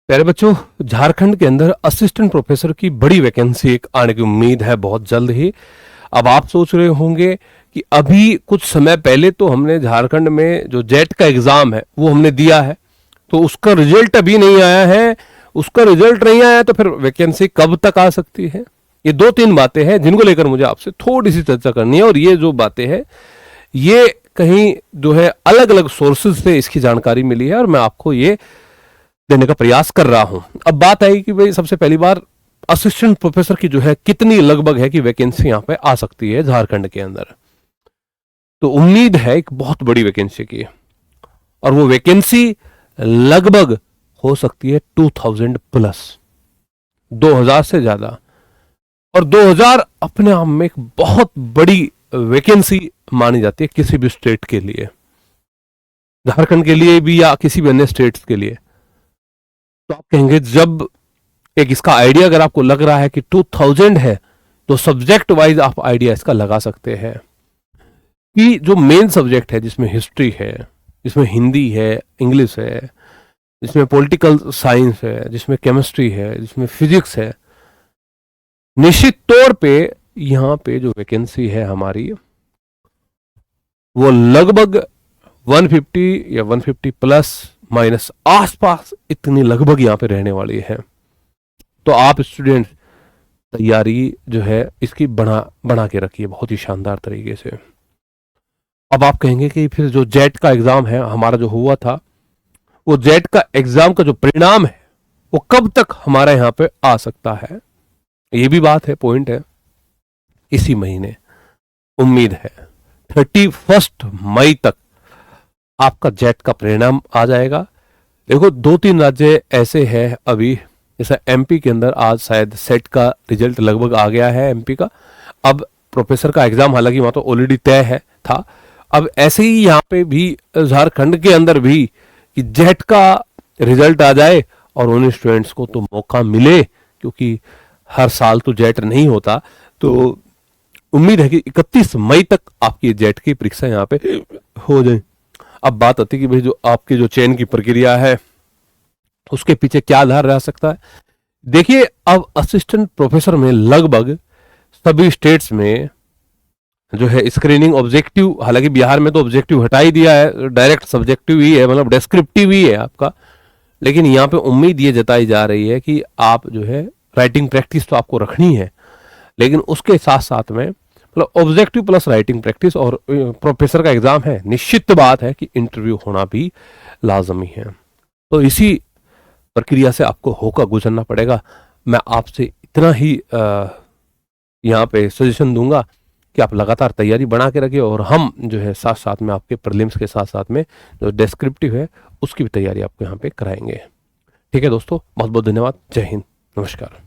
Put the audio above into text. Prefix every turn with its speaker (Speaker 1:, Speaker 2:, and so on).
Speaker 1: प्यारे बच्चों, झारखंड के अंदर असिस्टेंट प्रोफेसर की बड़ी वैकेंसी एक आने की उम्मीद है बहुत जल्द ही। अब आप सोच रहे होंगे कि अभी कुछ समय पहले तो हमने झारखंड में जो जेट का एग्जाम है वो हमने दिया है, तो उसका रिजल्ट अभी नहीं आया है। उसका रिजल्ट नहीं आया तो फिर वैकेंसी कब तक आ सकती है? ये दो तीन बातें हैं जिनको लेकर मुझे आपसे थोड़ी सी चर्चा करनी है। और ये जो बातें हैं ये कहीं जो है अलग अलग सोर्सेज से इसकी जानकारी मिली है और मैं आपको ये देने का प्रयास कर रहा हूं। अब बात आई कि भाई सबसे पहली बार असिस्टेंट प्रोफेसर की जो है कितनी लगभग है कि वैकेंसी यहां पे आ सकती है झारखंड के अंदर। तो उम्मीद है एक बहुत बड़ी वैकेंसी की, और वो वैकेंसी लगभग हो सकती है 2000 प्लस, 2000 से ज्यादा। और 2000 अपने आप में एक बहुत बड़ी वैकेंसी मानी जाती है किसी भी स्टेट के लिए, झारखंड के लिए भी या किसी भी अन्य स्टेट्स के लिए। तो आप कहेंगे, जब एक इसका आइडिया अगर आपको लग रहा है कि 2000 है तो सब्जेक्ट वाइज आप आइडिया इसका लगा सकते हैं कि जो मेन सब्जेक्ट है जिसमें हिस्ट्री है, जिसमें हिंदी है, इंग्लिश है, जिसमें पॉलिटिकल साइंस है, जिसमें केमिस्ट्री है, जिसमें फिजिक्स है, निश्चित तौर पे यहां पे जो वैकेंसी है हमारी वो लगभग 150 या 150 प्लस माइनस आसपास इतनी लगभग यहां पे रहने वाली है। तो आप स्टूडेंट तैयारी जो है इसकी बना के रखिए बहुत ही शानदार तरीके से। अब आप कहेंगे कि फिर जो जेट का एग्जाम है हमारा जो हुआ था, वो जेट का एग्जाम का जो परिणाम है वो कब तक हमारे यहां पे आ सकता है? ये भी बात है, पॉइंट है। इसी महीने उम्मीद है 31 मई तक आपका जेट का परिणाम आ जाएगा। देखो, दो तीन राज्य ऐसे हैं अभी, जैसा एमपी के अंदर आज शायद सेट का रिजल्ट लगभग आ गया है एमपी का। अब प्रोफेसर का एग्जाम हालांकि वहां तो ऑलरेडी तय है था। अब ऐसे ही यहाँ पे भी झारखंड के अंदर भी कि जेट का रिजल्ट आ जाए और उन स्टूडेंट्स को तो मौका मिले, क्योंकि हर साल तो जेट नहीं होता। तो उम्मीद है कि 31 मई तक आपकी जेट की परीक्षा यहाँ पे हो जाए। अब बात आती है कि भाई जो आपकी जो चयन की प्रक्रिया है उसके पीछे क्या आधार रह सकता है। देखिए, अब असिस्टेंट प्रोफेसर में लगभग सभी स्टेट्स में जो है स्क्रीनिंग ऑब्जेक्टिव, हालांकि बिहार में तो ऑब्जेक्टिव हटा ही दिया है, डायरेक्ट सब्जेक्टिव ही है, मतलब डेस्क्रिप्टिव ही है आपका। लेकिन यहाँ पे उम्मीद ये जताई जा रही है कि आप जो है राइटिंग प्रैक्टिस तो आपको रखनी है, लेकिन उसके साथ साथ में मतलब ऑब्जेक्टिव प्लस राइटिंग प्रैक्टिस और प्रोफेसर का एग्जाम है, निश्चित बात है कि इंटरव्यू होना भी लाजमी है। तो इसी प्रक्रिया से आपको होकर गुजरना पड़ेगा। मैं आपसे इतना ही यहाँ पे सजेशन दूंगा कि आप लगातार तैयारी बना के रखिए, और हम जो है साथ साथ में आपके प्रीलिम्स के साथ साथ में जो डेस्क्रिप्टिव है उसकी भी तैयारी आपको यहाँ पे कराएंगे। ठीक है दोस्तों, बहुत बहुत धन्यवाद। जय हिंद, नमस्कार।